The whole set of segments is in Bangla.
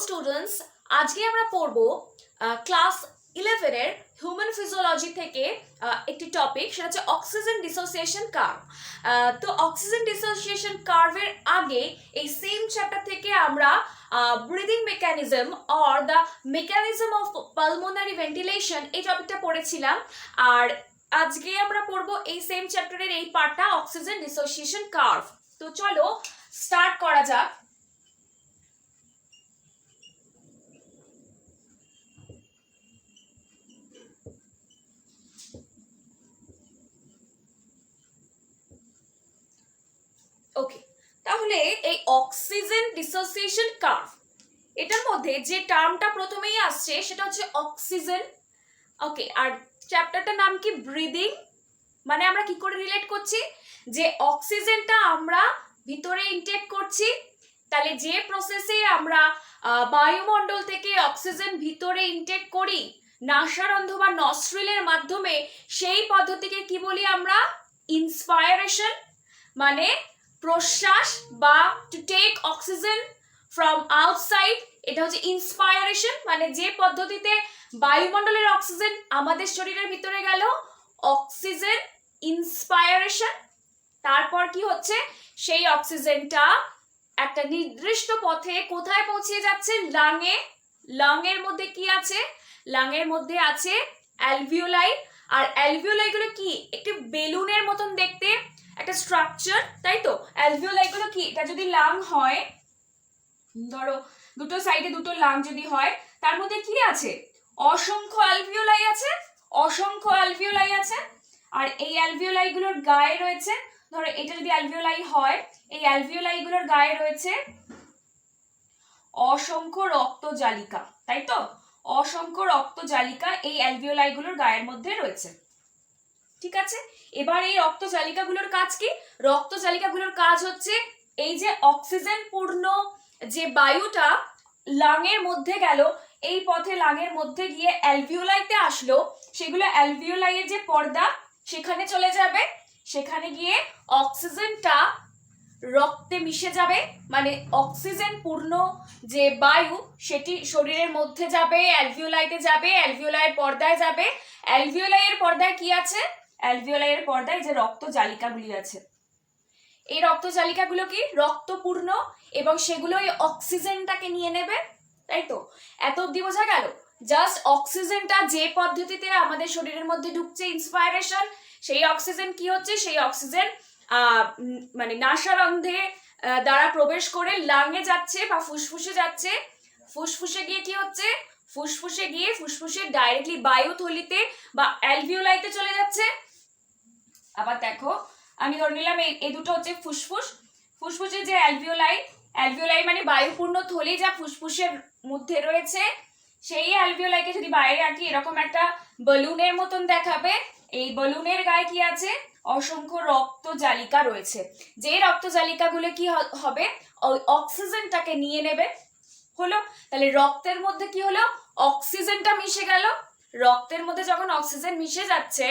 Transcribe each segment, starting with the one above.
স্টুডেন্টস, আজকে আমরা পড়ব ক্লাস 11 এর হিউম্যান ফিজিওলজি থেকে একটি টপিক, সেটা হচ্ছে অক্সিজেন ডিসোসিয়েশন কার্ভ। তো অক্সিজেন ডিসোসিয়েশন কার্ভের আগে এই সেম চ্যাপ্টার থেকে আমরা breathing mechanism or the mechanism of pulmonary ventilation এই টপিকটা পড়েছিলাম। আর আজকে আমরা পড়ব এই সেম চ্যাপ্টারের এই পার্টটা, অক্সিজেন ডিসোসিয়েশন কার্ভ। তো চলো স্টার্ট করা যাক। ওকে, তাহলে এই অক্সিজেন ডিসোসিয়েশন কার্ভ, এটার মধ্যে যে টার্মটা প্রথমেই আসছে সেটা হচ্ছে অক্সিজেন। ওকে, আর চ্যাপ্টারটার নাম কি? ব্রিদিং। মানে আমরা কি করে রিলেট করছি যে অক্সিজেনটা আমরা ভিতরে ইনটেক করছি, তাহলে যে প্রসেসে আমরা বায়ুমণ্ডল থেকে অক্সিজেন ভিতরে ইনটেক করি নাসারন্ধ্র বা নস্ট্রিলের মাধ্যমে, সেই পদ্ধতিকে কি বলি আমরা? ইন্সপাইরেশন, মানে প্রশ্বাস বা to take oxygen from outside, এটা হচ্ছে ইন্সপাইরেশন। মানে যে পদ্ধতিতে বায়ুমণ্ডলের অক্সিজেন আমাদের শরীরের ভিতরে গেল, অক্সিজেন ইন্সপাইরেশন। তারপর কি হচ্ছে, সেই অক্সিজেনটা একটা নির্দিষ্ট পথে কোথায় পৌঁছে যাচ্ছে? লাংয়ে। লাংয়ের মধ্যে কি আছে? লাংয়ের মধ্যে আছে অ্যালভিওলাই। আর অ্যালভিওলাই গুলো কি? একটি বেলুনের মতন দেখতে একটা স্ট্রাকচার, তাই তো? অ্যালভিওলাই গুলো কি? এটা যদি লাং হয়, ধরো দুটো সাইডে দুটো লাং যদি হয়, তার মধ্যে কি আছে? অসংখ্য অ্যালভিওলাই আছে, অসংখ্য অ্যালভিওলাই আছে। আর এই অ্যালভিওলাই গুলোর গায়ে রয়েছে, ধরো এটা যদি অ্যালভিওলাই হয়, এই অ্যালভিওলাই গুলোর গায়ে রয়েছে অসংখ্য রক্তজালিকা, তাই তো? অসংখ্য রক্তজালিকা এই অ্যালভিওলাই গুলোর গায়ের মধ্যে রয়েছে। ঠিক আছে, এবার এই রক্তজালিকাগুলোর কাজ কি? রক্তজালিকাগুলোর কাজ হচ্ছে এই যে অক্সিজেন পূর্ণ যে বায়ুটা লাংয়ের মধ্যে গেল, এই পথে লাংয়ের মধ্যে গিয়ে অ্যালভিওলাইতে আসলো, সেগুলো অ্যালভিওলাইয়ের যে পর্দা সেখানে চলে যাবে, সেখানে গিয়ে অক্সিজেনটা রক্তে মিশে যাবে। মানে অক্সিজেন পূর্ণ যে বায়ু সেটি শরীরের মধ্যে যাবে, অ্যালভিওলাইতে যাবে, অ্যালভিওলাইয়ের পর্দায় যাবে। অ্যালভিওলাইয়ের পর্দায় কি আছে? অ্যালভিওলাইয়ের পর্দায় যে রক্তজালিকাগুলি আছে, এই রক্তজালিকাগুলো কি? রক্তপূর্ণ, এবং সেগুলো এই অক্সিজেনটাকে নিয়ে নেবে, তাই তো? এত অব্দি বোঝা গেল? জাস্ট অক্সিজেনটা যে পদ্ধতিতে আমাদের শরীরের মধ্যে ঢুকছে, ইন্সপাইরেশন, সেই অক্সিজেন কি হচ্ছে? সেই অক্সিজেন মানে নাসারন্ধ্রে দ্বারা প্রবেশ করে লাংয়ে যাচ্ছে বা ফুসফুসে যাচ্ছে। ফুসফুসে গিয়ে কি হচ্ছে? ফুসফুসে গিয়ে ফুসফুসে ডাইরেক্টলি বায়ুথলিতে বা অ্যালভিওলাইতে চলে যাচ্ছে। আবার দেখো, আমি ধরে নিলাম এই দুটো হচ্ছে ফুসফুস। ফুসফুসে যে অ্যালভিওলাই, অ্যালভিওলাই মানে বায়ুপূর্ণ থলি যা ফুসফুসের মধ্যে রয়েছে, সেই অ্যালভিওলাইকে যদি বাইরে আঁকি, এরকম একটা বেলুনের মতন দেখাবে। এই বেলুনের গায়ে কি আছে? অসংখ্য রক্তজালিকা রয়েছে। যে রক্তজালিকাগুলো কি হবে? ওই অক্সিজেনটাকে নিয়ে নেবে। হলো, তাহলে রক্তের মধ্যে কি হলো? অক্সিজেনটা মিশে গেল। রক্তের মধ্যে যখন অক্সিজেন মিশে যাচ্ছে,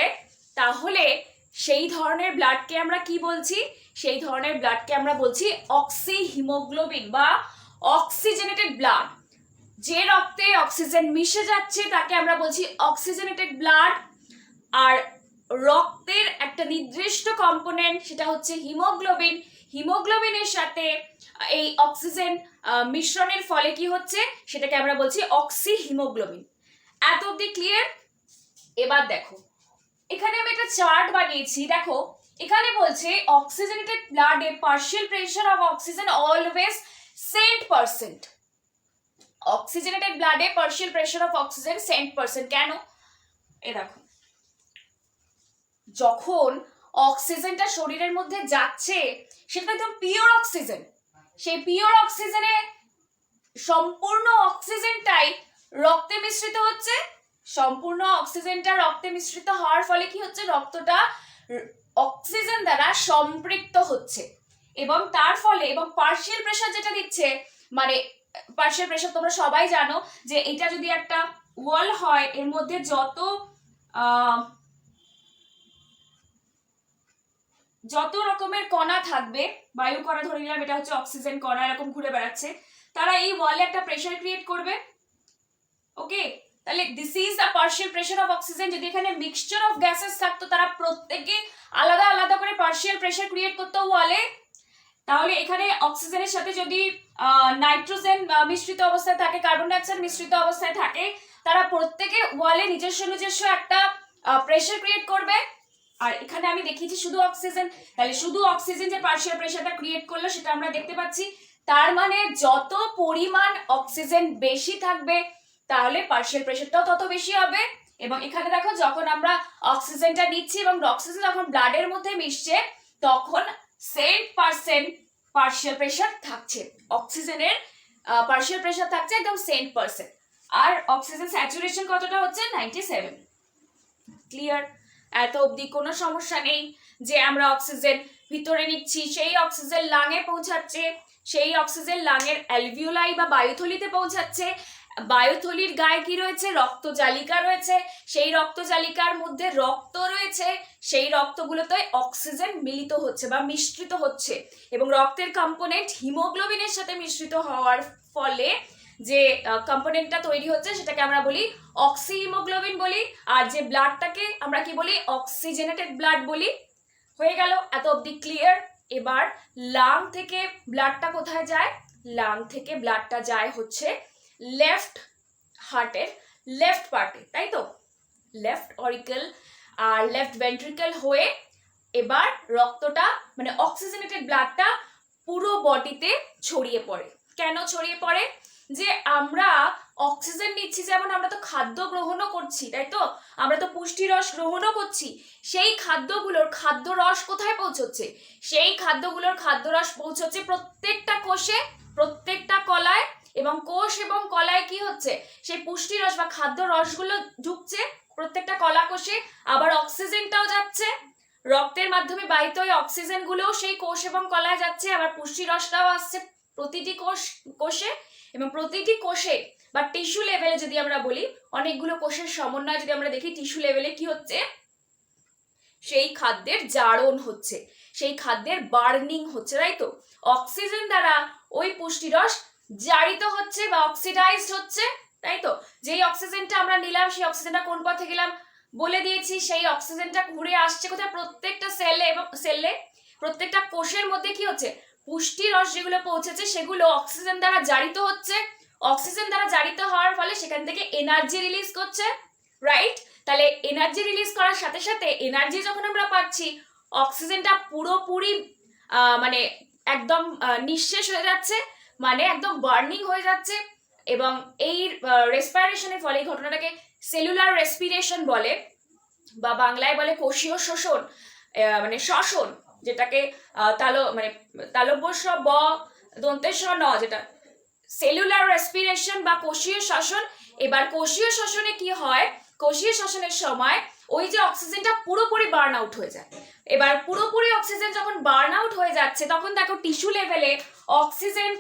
তাহলে সেই ধরনের ব্লাডকে আমরা কি বলছি? সেই ধরনের ব্লাডকে আমরা বলছি অক্সি হিমোগ্লোবিন বা অক্সিজেনেটেড ব্লাড। যে রক্তে অক্সিজেন মিশে যাচ্ছে তাকে আমরা বলছি অক্সিজেনেটেড ব্লাড। আর রক্তের একটা নির্দিষ্ট কম্পোনেন্ট, সেটা হচ্ছে হিমোগ্লোবিন। হিমোগ্লোবিনের সাথে এই অক্সিজেন মিশ্রণের ফলে কি হচ্ছে, সেটাকে আমরা বলছি অক্সি হিমোগ্লোবিন। এত অব্দি ক্লিয়ার? এবার দেখো, এখানে আমি একটা চার্ট বানিয়েছি। দেখো, এখানে বলছে অক্সিজেনেটেড ব্লাডে partial pressure of oxygen always cent%. Oxygenated ব্লাডে partial pressure of oxygen cent%. কেন? এ দেখো, যখন অক্সিজেনটা শরীরের মধ্যে যাচ্ছে, সেটা একদম পিওর অক্সিজেন। সেই পিওর অক্সিজেনে সম্পূর্ণ অক্সিজেনটাই রক্তে মিশ্রিত হচ্ছে। সম্পূর্ণ অক্সিজেনটা রক্তে মিশ্রিত হওয়ার ফলে কি হচ্ছে? রক্তটা অক্সিজেন দ্বারা সম্পৃক্ত হচ্ছে, এবং তার ফলে এবং পার্শিয়াল প্রেশার যেটা দিচ্ছে, মানে পার্শিয়াল প্রেশার তোমরা সবাই জানো যে এটা যদি একটা ওয়াল হয়, এর মধ্যে যত রকমের কণা থাকবে, বায়ু কণা ধরে নিলাম, এটা হচ্ছে অক্সিজেন কণা, এরকম ঘুরে বেড়াচ্ছে, তারা এই ওয়ালে একটা প্রেসার ক্রিয়েট করবে। ওকে, তাহলে this is the partial pressure of oxygen. যদি এখানে মিক্সচার অফ গ্যাসেস থাকতো, তারা প্রত্যেকে আলাদা আলাদা করে পার্শিয়াল প্রেসার ক্রিয়েট করতো ওয়ালে, তাহলে এখানে অক্সিজেনের সাথে যদি নাইট্রোজেন মিশ্রিত অবস্থায় থাকে, কার্বন ডাইঅক্সাইড মিশ্রিত অবস্থায় থাকে, তারা প্রত্যেকে ওয়ালে নিজস্ব নিজস্ব একটা প্রেসার ক্রিয়েট করবে। আর এখানে আমি দেখিয়েছি শুধু অক্সিজেন, তাহলে শুধু অক্সিজেন যে পার্শিয়াল প্রেসারটা ক্রিয়েট করলো সেটা আমরা দেখতে পাচ্ছি। তার মানে যত পরিমাণ অক্সিজেন বেশি থাকবে তাহলে পার্শিয়াল প্রেসারটাও তত বেশি হবে। এবং এখানে দেখো যখন আমরা অক্সিজেনটা নিচ্ছি এবং অক্সিজেন যখন ব্লাডের মধ্যে মিশছে তখন 7% পার্শিয়াল প্রেসার থাকছে, অক্সিজেনের পার্শিয়াল প্রেসার থাকছে একদম 7%। আর অক্সিজেন স্যাচুরেশন কতটা হচ্ছে 97। ক্লিয়ার? এত অবধি কোনো সমস্যা নেই যে আমরা অক্সিজেন ভিতরে নিচ্ছি, সেই অক্সিজেন লাঙে পৌঁছাচ্ছে, সেই অক্সিজেন লাঙের অ্যালভিওলাই বা বায়ুথলিতে পৌঁছাচ্ছে। বায়ুথলির গায়ে কি রয়েছে? রক্তজালিকা রয়েছে, সেই রক্তজালিকার মধ্যে রক্ত রয়েছে, সেই রক্তগুলোতে অক্সিজেন মিলিত হচ্ছে বা মিশ্রিত হচ্ছে এবং রক্তের কম্পোনেন্ট হিমোগ্লোবিনের সাথে মিশ্রিত হওয়ার ফলে যে কম্পোনেন্টটা তৈরি হচ্ছে সেটাকে আমরা বলি অক্সি হিমোগ্লোবিন বলি। আর যে ব্লাডটাকে আমরা কি বলি? অক্সিজেনেটেড ব্লাড বলি। হয়ে গেল, এত অবধি ক্লিয়ার? এবার লাং থেকে ব্লাডটা কোথায় যায়? লাং থেকে ব্লাডটা যায় হচ্ছে লেফট হার্টের লেফট পার্টে, তাই তো? লেফট অরিকেল আর লেফট ভেন্ট্রিকেল হয়ে এবার রক্তটা মানে অক্সিজেনেটেড ব্লাডটা পুরো বডিতে ছড়িয়ে পড়ে। কেন ছড়িয়ে পড়ে? যে আমরা অক্সিজেন নিচ্ছি, যেমন আমরা তো খাদ্য গ্রহণও করছি, তাই তো? আমরা তো পুষ্টি রস গ্রহণও করছি। সেই খাদ্যগুলোর খাদ্য রস কোথায় পৌঁছচ্ছে? সেই খাদ্যগুলোর খাদ্য রস পৌঁছচ্ছে প্রত্যেকটা কোষে, প্রত্যেকটা কলায়, এবং কোষ এবং কলায় কি হচ্ছে? সেই পুষ্টি রস বা খাদ্য রসগুলো ঢুকছে প্রত্যেকটা কলা কোষে। আবার অক্সিজেনটাও যাচ্ছে রক্তের মাধ্যমে বাহিত ওই অক্সিজেন গুলোও সেই কোষ এবং কলায় যাচ্ছে, আবার পুষ্টি রসটাও আসছে প্রতিটি কোষে। এবং প্রতিটি কোষে বা টিস্যু লেভেলে যদি আমরা বলি, অনেকগুলো কোষের সমন্বয় যদি আমরা দেখি, টিস্যু লেভেলে কি হচ্ছে? সেই খাদ্যের জারণ হচ্ছে, সেই খাদ্যের বার্নিং হচ্ছে, তাই তো? অক্সিজেন দ্বারা ওই পুষ্টিরস জারিত হচ্ছে বা অক্সিডাইজড হচ্ছে, তাই তো? যেই অক্সিজেনটা আমরা নিলাম সেই অক্সিজেনটা কোন পথে গেলাম বলে দিয়েছি। সেই অক্সিজেনটা ঘুরে আসছে কোথায়? প্রত্যেকটা সেলে এবং সেলে প্রত্যেকটা কোষের মধ্যে কি হচ্ছে? পুষ্টি রস যেগুলো পৌঁছেছে সেগুলো অক্সিজেন দ্বারা জারিত হচ্ছে। অক্সিজেন দ্বারা জারিত হওয়ার ফলে সেখান থেকে এনার্জি রিলিজ করছে, রাইট? তাহলে এনার্জি রিলিজ করার সাথে সাথে এনার্জি যখন আমরা পাচ্ছি, অক্সিজেনটা পুরোপুরি মানে একদম নিঃশেষ হয়ে যাচ্ছে, মানে একদম বার্নিং হয়ে যাচ্ছে। এবং এই রেসপিরেশনের ফলে, এই ঘটনাটাকে সেলুলার রেসপিরেশন বলে বা বাংলায় বলে কোষীয় শোষণ, মানে শ্বসন, যেটাকে মানে তালব্য স ব দন্তের স ন, যেটা সেলুলার রেসপিরেশন বা কোষীয় শ্বসন। এবার কোষীয় শ্বসনে কি হয়? কোষীয় শ্বসনের সময় ওই যে অক্সিজেনটা পুরোপুরি বার্ন আউট হয়ে যায়। এবার পুরোপুরি অক্সিজেন যখন বার্ন আউট হয়ে যাচ্ছে তখন দেখো টিস্যু লেভেলে অক্সিজেন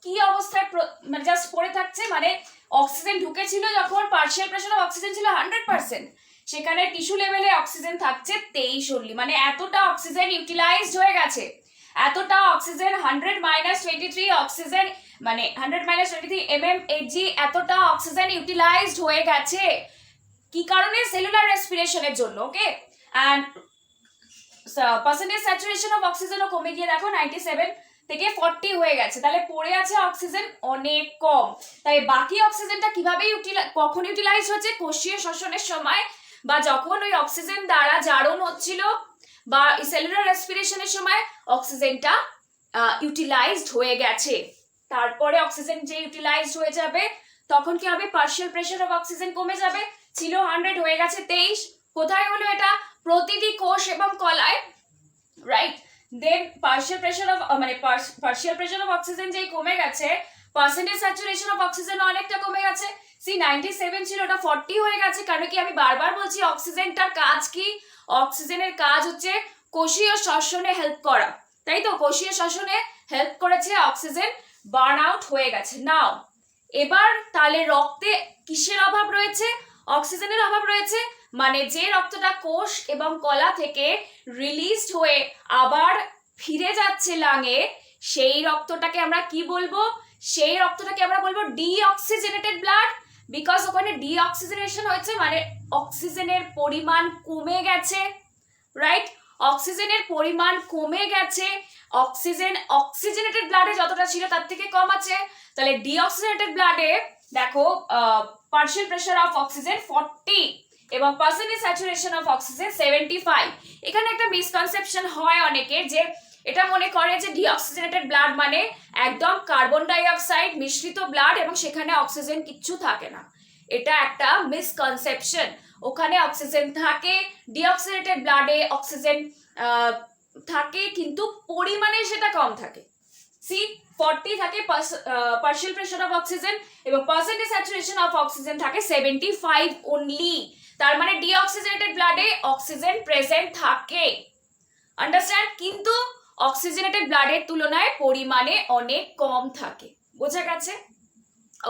কি অবস্থায় মানে জাস্ট পড়ে থাকছে, মানে অক্সিজেন ঢুকেছিল যখন পার্শিয়াল প্রেসার অফ অক্সিজেন ছিল 100%, সেখানে টিস্যু লেভেলে অক্সিজেন থাকছে 23 অনলি। মানে এতটা অক্সিজেন ইউটিলাইজড হয়ে গেছে, এতটা অক্সিজেন 100-23 অক্সিজেন, মানে 100-23 mmHg, এতটা অক্সিজেন ইউটিলাইজড হয়ে গেছে। কি কারণে? সেলুলার রেসপিরেশনের জন্য। ওকে, অ্যান্ড পার্সেন্টেজ স্যাচুরেশন অফ অক্সিজেনও কমে গিয়ে দেখো 97 থেকে 40 হয়ে গেছে। তাহলে পড়ে আছে অক্সিজেন অনেক কম। তাই বাকি অক্সিজেনটা কিভাবে কখন ইউটিলাইজ হচ্ছে? কোষীয় শ্বসনের সময়, বা যখন ওই অক্সিজেন দ্বারা জারণ হচ্ছিল, বা সেলুলার রেসপিরেশনের সময় অক্সিজেনটা ইউটিলাইজড হয়ে গেছে। তারপরে অক্সিজেন যে ইউটিলাইজড হয়ে যাবে তখন কি হবে? পার্শিয়াল প্রেসার অফ অক্সিজেন কমে যাবে। ছিল 100 হয়ে গেছে 23। কোথায় হলো এটা? প্রতিটি কোষ এবং কলায়, right? Then partial pressure of মানে পার্শিয়াল প্রেসার অফ অক্সিজেন যেই কমে গেছে, পার্সেন্টেজ স্যাচুরেশন অফ অক্সিজেন অনেকটা কমে গেছে। 97 ছিল, ওটা 40 হয়ে গেছে। কারণ কি? আমি বারবার বলছি অক্সিজেনটার কাজ কি? অক্সিজেনের কাজ হচ্ছে কোষীয় শ্বসনে হেল্প করা, তাই তো? কোষীয় শ্বসনে হেল্প করেছে, অক্সিজেন বার্ন আউট হয়ে গেছে। নাও এবার তাহলে রক্তে কিসের অভাব রয়েছে? অক্সিজেনের অভাব রয়েছে। মানে যে রক্তটা কোষ এবং কলা থেকে রিলিজড হয়ে আবার ফিরে যাচ্ছে লাঙে, সেই রক্তটাকে আমরা কি বলবো? সেই রক্তটাকে আমরা বলবো ডিঅক্সিজেনেটেড ব্লাড, বিকজ ওখানে ডিঅক্সিজেনেশন হয়েছে, মানে অক্সিজেনের পরিমাণ কমে গেছে, রাইট? অক্সিজেনের পরিমাণ কমে গেছে, অক্সিজেনেটেড ব্লাডে যতটা ছিল তার থেকে কম আছে। তাহলে ডিঅক্সিজেনেটেড ব্লাডে দেখো পার্শিয়াল প্রেসার অফ অক্সিজেন 40 এবং পার্সেন্টেজ স্যাচুরেশন অফ অক্সিজেন 75। এখানে একটা মিসকনসেপশন হয় অনেকের, যে এটা মনে করে যে ডিঅক্সিজেনেটেড ব্লাড মানে একদম কার্বন ডাই অক্সাইড মিশ্রিত ব্লাড এবং সেখানে অক্সিজেন কিচ্ছু থাকে না। এটা একটা মিসকনসেপশন। ওখানে অক্সিজেন থাকে, ডিঅক্সিজেনেটেড ব্লাডে অক্সিজেন থাকে, কিন্তু পরিমাণে সেটা কম থাকে। সি 40 থাকে পার্শিয়াল প্রেসার অফ অক্সিজেন এবং পার্সেন্টেজ স্যাচুরেশন অফ অক্সিজেন থাকে 75 অনলি। তার মানে ডিঅক্সিজেনেটেড ব্লাডে অক্সিজেন প্রেজেন্ট থাকে, আন্ডারস্ট্যান্ড? কিন্তু অক্সিজেনেটেড ব্লাডের তুলনায় পরিমাণে অনেক কম থাকে। বোঝা গেছে?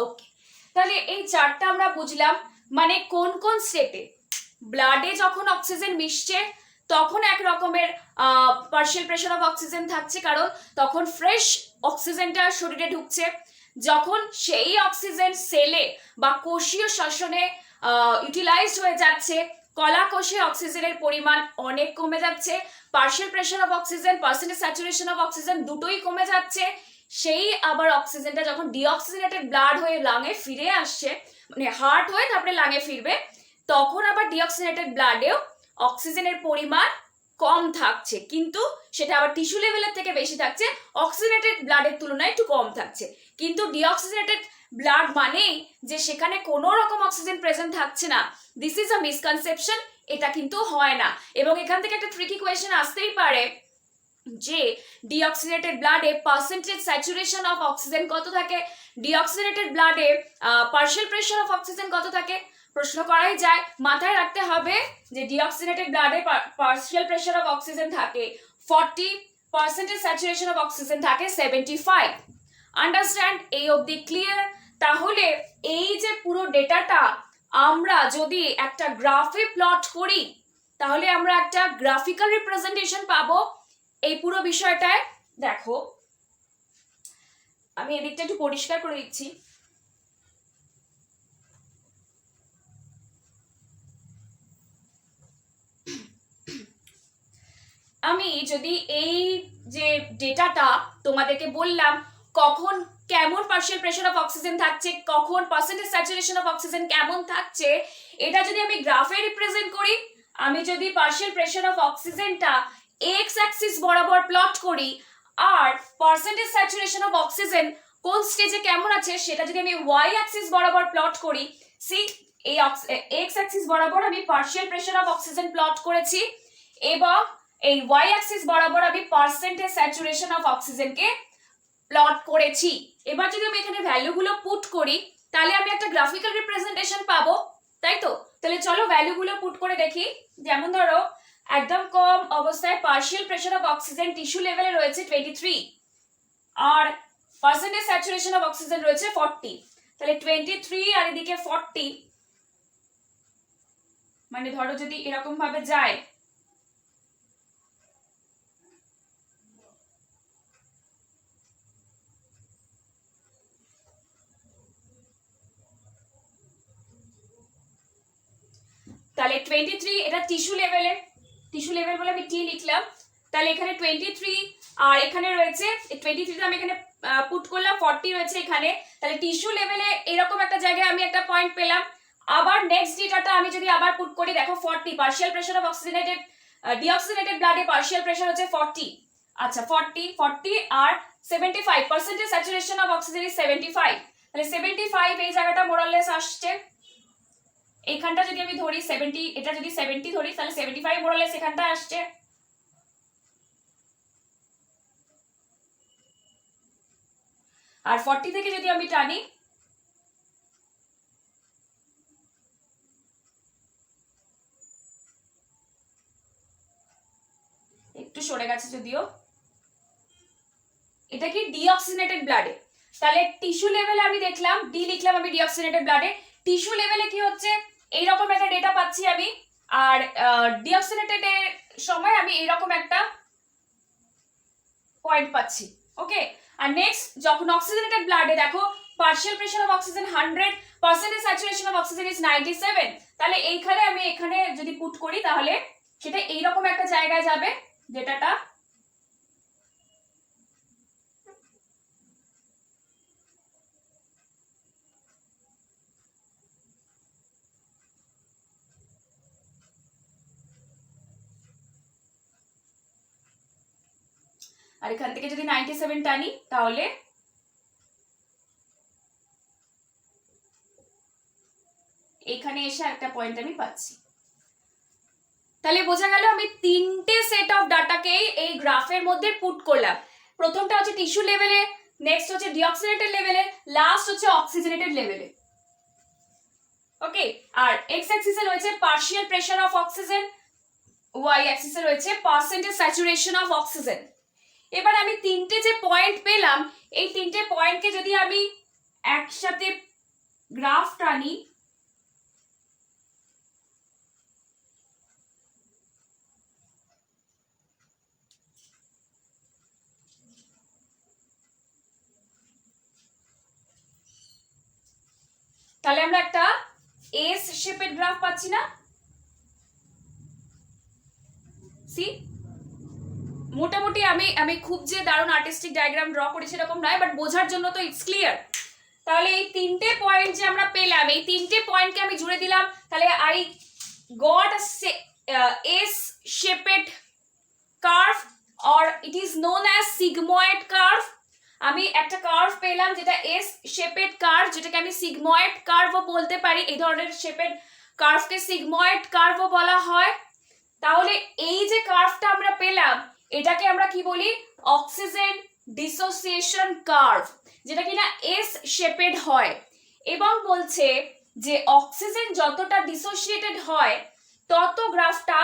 ওকে, তাহলে এই চারটা আমরা বুঝলাম। মানে কোন কোন স্টেটে ব্লাডে যখন অক্সিজেন মিশছে তখন এক রকমের পার্শিয়াল প্রেসার অফ অক্সিজেন থাকছে, কারণ তখন ফ্রেশ অক্সিজেনটা শরীরে ঢুকছে। যখন সেই অক্সিজেন সেলে বা কোষীয় শ্বসনে ইউটিলাইজড হয়ে যাচ্ছে, কলা কোষে অক্সিজেনের পরিমাণ অনেক কমে যাচ্ছে, partial pressure of oxygen, percentage saturation of oxygen দুটোই কমে যাচ্ছে। সেই আবার অক্সিজেনটা যখন ডিঅক্সিজেনেটেড ব্লাড হয়ে লাঙে ফিরে আসছে, মানে হার্ট হয়ে তারপরে লাঙে ফিরবে, তখন আবার ডিঅক্সিজেনেটেড ব্লাডেও অক্সিজেনের পরিমাণ কম থাকছে, কিন্তু সেটা আবার টিস্যু লেভেলের থেকে বেশি থাকছে, অক্সিজেনেটেড ব্লাডের তুলনায় একটু কম থাকছে। কিন্তু ডিঅক্সিজেনেটেড ব্লাড মানেই যে সেখানে কোনো রকম অক্সিজেন প্রেজেন্ট থাকছে না, দিস ইজ আ মিসকনসেপশন। এটা কিন্তু হয় না। এবং এখান থেকে একটা ট্রিকি কোয়েশ্চেন আসতেই পারে যে ডিঅক্সিজেনেটেড ব্লাডে পার্সেন্টেজ স্যাচুরেশন অফ অক্সিজেন কত থাকে, ডিঅক্সিজেনেটেড ব্লাডে পার্শিয়াল প্রেসার অফ অক্সিজেন কত থাকে। প্রশ্ন করাই যায়। মাথায় রাখতে হবে যে ডিঅক্সিজেনেটেড ব্লাডে পার্শিয়াল প্রেসার অফ অক্সিজেন থাকে 40, পার্সেন্টেজ স্যাচুরেশন অফ অক্সিজেন থাকে 75। আন্ডারস্ট্যান্ড? এই অবধি ক্লিয়ার? তাহলে এই যে পুরো ডেটাটা আমরা যদি একটা গ্রাফে প্লট করি তাহলে আমরা একটা গ্রাফিক্যাল রিপ্রেজেন্টেশন পাবো এই পুরো বিষয়টায়। দেখো আমি এদিকটা একটু পরিষ্কার করে দিচ্ছি। আমি যদি এই যে ডেটাটা তোমাদেরকে বললাম কখন কেমন পার্শিয়াল প্রেসার অফ অক্সিজেন থাকছে, কখন পার্সেন্টেজ স্যাচুরেশন অফ অক্সিজেন কেমন থাকছে, এটা যদি আমি গ্রাফে রিপ্রেজেন্ট করি, আমি যদি পার্শিয়াল প্রেসার অফ অক্সিজেনটা এক্স অ্যাক্সিস বরাবর প্লট করি আর পার্সেন্টেজ স্যাচুরেশন অফ অক্সিজেন কোন স্টেজে কেমন আছে সেটা যদি আমি ওয়াই অ্যাক্সিস বরাবর প্লট করি, সি এই এক্স অ্যাক্সিস বরাবর আমি partial pressure of oxygen plot করেছি এবং এই ওয়াই অ্যাক্সিস বরাবর আমি পার্সেন্টেজ স্যাচুরেশন অফ অক্সিজেনকে প্লট করেছি। এবার যদি আমি এখানে ভ্যালুগুলো পুট করি তাহলে আমি একটা গ্রাফিক্যাল রিপ্রেজেন্টেশন পাবো, তাই তো? তাহলে চলো ভ্যালুগুলো পুট করে দেখি। যেমন ধরো একদম কম অবস্থায় partial pressure of oxygen tissue লেভেলে রয়েছে 23 আর পার্সেন্টেজ স্যাচুরেশন অফ অক্সিজেন রয়েছে 40। তাহলে 23 আর এদিকে 40, মানে ধরো যদি এরকম ভাবে যায় তাহলে 23 এটা টিস্যু লেভেল বলে আমি টি লিখলাম। তাহলে এখানে 23 আর এখানে রয়েছে 23 তে আমি এখানে পুট করলাম, 40 রয়েছে এখানে। তাহলে টিস্যু লেভেলে এরকম একটা জায়গায় আমি একটা পয়েন্ট পেলাম। আবার নেক্সট ডেটাটা আমি যদি আবার পুট করি, দেখো 40 partial pressure of oxygenated deoxygenated ব্লাডে পার্শিয়াল প্রেসার হচ্ছে 40। আচ্ছা 40 আর 75 percentage saturation of oxygen is 75। তাহলে 75 এই জায়গাটা মোরাললেস আসছে। এইখানটা যদি আমি ধরি 70, এটা যদি 70 ধরি তাহলে 75 মোরাললেস এখানটা আসছে। আর 40 থেকে যদি আমি টানি একটু সরে গেছে যদিও, এটা কি ডিঅক্সিজেনেটেড ব্লাডে। তাহলে টিস্যু লেভেলে আমি দেখলাম ডি লিখলাম আমি ডিঅক্সিজেনেটেড ব্লাডে, টিস্যু লেভেলে কি হচ্ছে এইরকম একটা ডেটা পাচ্ছি আমি, আর ডিঅক্সিজেনেটেড এর সময় আমি এইরকম একটা পয়েন্ট পাচ্ছি। ওকে, আর নেক্সট যখন অক্সিজেনেটেড ব্লাডে দেখো partial pressure of oxygen 100, saturation of oxygen is 97, তাহলে এইখানে আমি এখানে যদি পুট করি তাহলে সেটা এইরকম একটা জায়গায় যাবে যেটাটা আর এখান থেকে যদি 97 টানি তাহলে এখানে এসে একটা পয়েন্ট আমি পাচ্ছি। তাহলে বোঝা গেল আমি তিনটে সেট অফ ডাটাকে এই গ্রাফের মধ্যে পুট করলাম। প্রথমটা হচ্ছে টিস্যু লেভেলে, নেক্সট হচ্ছে ডিঅক্সিজেনেটেড লেভেলে, লাস্ট হচ্ছে অক্সিজেনেটেড লেভেলে। ওকে, আর এক্স অ্যাক্সিসে রয়েছে partial pressure of oxygen, Y অ্যাক্সিসে রয়েছে পার্সেন্টেজ স্যাচুরেশন অফ অক্সিজেন। এবার আমি তিনটে যে পয়েন্ট পেলাম, এই তিনটে পয়েন্টকে যদি আমি একসাথে গ্রাফ টানি, তাহলে আমরা একটা এস শেপের গ্রাফ পাচ্ছি না? সি, মোটামুটি আমি খুব যে দারুণ আর্টিস্টিক ডায়াগ্রাম ড্র করেছি এরকম নয়, বাট বোঝার জন্য তো ইটস ক্লিয়ার। তাহলে এই তিনটে পয়েন্ট যে আমরা পেলাম, এই তিনটে পয়েন্টকে আমি জুড়ে দিলাম, তাহলে I got S shaped curve or it is known as sigmoid curve. আমি একটা কার্ভ পেলাম যেটা এস শেপেড কার্ভ, যেটাকে আমি সিগময়েড কার্ভও বলতে পারি। এই ধরনের শেপেড কার্ভকে সিগময়েড কার্ভও বলা হয়। তাহলে এই যে কার্ভটা আমরা পেলাম এটাকে আমরা কি বলি? অক্সিজেন ডিসোসিয়েশন কার্ভ, যেটা কিনা এস শেপেড হয়। এবং বলছে যে অক্সিজেন যতটা ডিসোসিয়েটেড হয় তত গ্রাফটা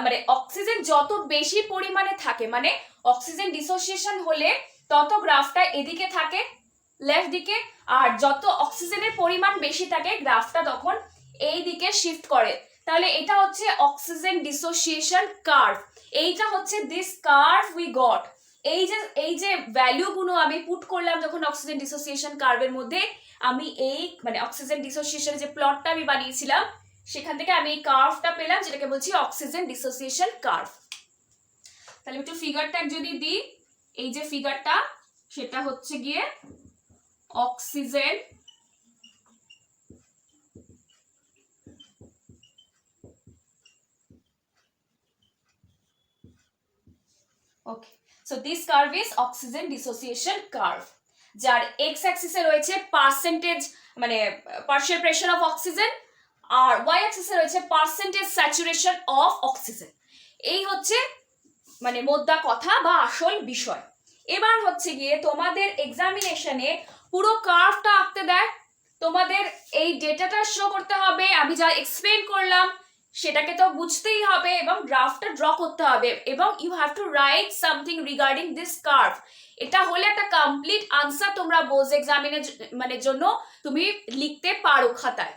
মানে অক্সিজেন যত বেশি পরিমাণে থাকে, মানে অক্সিজেন ডিসোসিয়েশন হলে তত গ্রাফটা এদিকে থাকে লেফট দিকে, আর যত অক্সিজেনের পরিমাণ বেশি থাকে গ্রাফটা তখন এই দিকে শিফট করে। তাহলে এটা হচ্ছে অক্সিজেন ডিসোসিয়েশন কার্ভ। এইটা হচ্ছে দিস কার্ভ উই গট। এই যে ভ্যালুগুলো আমি পুট করলাম যখন অক্সিজেন ডিসোসিয়েশন কার্ভের মধ্যে, আমি এই মানে অক্সিজেন ডিসোসিয়েশন যে প্লটটা আমি বানিয়েছিলাম সেখান থেকে আমি এই কার্ভটা পেলাম, যেটাকে বলছি অক্সিজেন ডিসোসিয়েশন কার্ভ। তাহলে একটু ফিগারটা যদি দিই, এই যে ফিগারটা সেটা হচ্ছে গিয়ে oxygen okay, so this curve is oxygen dissociation curve, যার এক্স অ্যাক্সিসে রয়েছে পার্সেন্টেজ মানে পার্শিয়াল প্রেশার অফ অক্সিজেন, আর ওয়াই অ্যাক্সিসে রয়েছে পার্সেন্টেজ স্যাচুরেশন অফ অক্সিজেন। এই হচ্ছে মানে মোদ্দা কথা বা আসল বিষয়। এবার হচ্ছে গিয়ে তোমাদের এক্সামিনেশনে পুরো কার্ভটা আঁকতে দেয়, তোমাদের এই ডেটাটা শো করতে হবে, আমি যা এক্সপ্লেন করলাম সেটাকে তো বুঝতেই হবে এবং গ্রাফটা ড্র করতে হবে, এবং you have to write something regarding this curve. এটা হলে একটা কমপ্লিট আনসার তোমরা বোর্ড এক্সামিনের মানে জন্য তুমি লিখতে পারো খাতায়।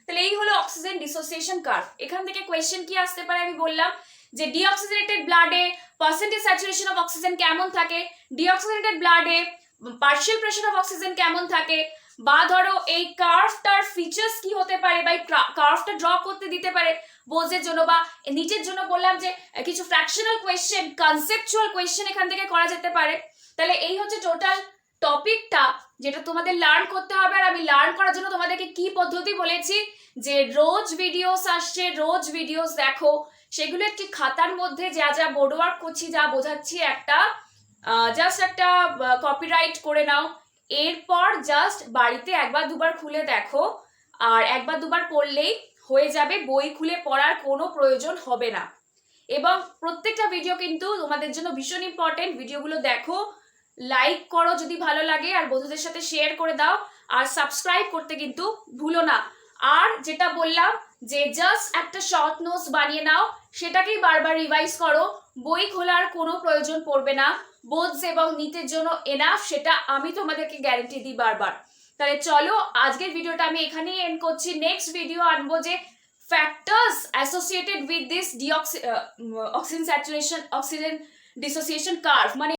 তাহলে এই হলো অক্সিজেন ডিসোসিয়েশন কার্ভ। এখান থেকে কোয়েশ্চেন কি আসতে পারে আমি বললাম যে ডিঅক্সিজেনেটেড ব্লাডে পার্সেন্টেজ স্যাচুরেশন অফ অক্সিজেন কেমন থাকে, ডিঅক্সিজেনেটেড ব্লাডে পার্শিয়াল প্রেশার অফ অক্সিজেন কেমন থাকে, বা ধরো এই কার্ভটার ফিচার্স কি হতে পারে, বা কার্ভটা ড্র করতে দিতে পারে বোঝের জন্য, বা নিচের জন্য বললাম যে কিছু ফ্র্যাকশনাল কোয়েশ্চেন, কনসেপচুয়াল কোয়েশ্চেন এখান থেকে করা যেতে পারে। তাহলে এই হচ্ছে টোটাল টপিকটা যেটা তোমাদের লার্ন করতে হবে। আর আমি লার্ন করার জন্য তোমাদেরকে কি পদ্ধতি বলেছি যে রোজ ভিডিওস আসছে, রোজ ভিডিওস দেখো, সেগুলো একটি খাতার মধ্যে যা যা বোর্ড ওয়ার্ক করছি, যা বোঝাচ্ছি, একটা জাস্ট একটা কপিরাইট করে নাও। এরপর জাস্ট বাড়িতে একবার দুবার খুলে দেখো, আর একবার দুবার পড়লেই হয়ে যাবে, বই খুলে পড়ার কোনো প্রয়োজন হবে না। এবং প্রত্যেকটা ভিডিও কিন্তু তোমাদের জন্য ভীষণ ইম্পর্টেন্ট। ভিডিওগুলো দেখো, লাইক করো যদি ভালো লাগে, আর বন্ধুদের সাথে শেয়ার করে দাও, আর সাবস্ক্রাইব করতে কিন্তু ভুলো না। আর যেটা বললাম যে জাস্ট একটা শর্ট নোটস বানিয়ে নাও, সেটাকেই বারবার রিভাইজ করো, বই খোলার কোনো প্রয়োজন পড়বে না, বোধস এবং নিটের জন্য এনাফ, সেটা আমি তোমাদেরকে গ্যারেন্টি দিই বারবার। তাহলে চলো আজকের ভিডিওটা আমি এখানেই এন্ড করছি। নেক্সট ভিডিও আনবো যে factors associated with this oxygen saturation, oxygen dissociation curve, মানে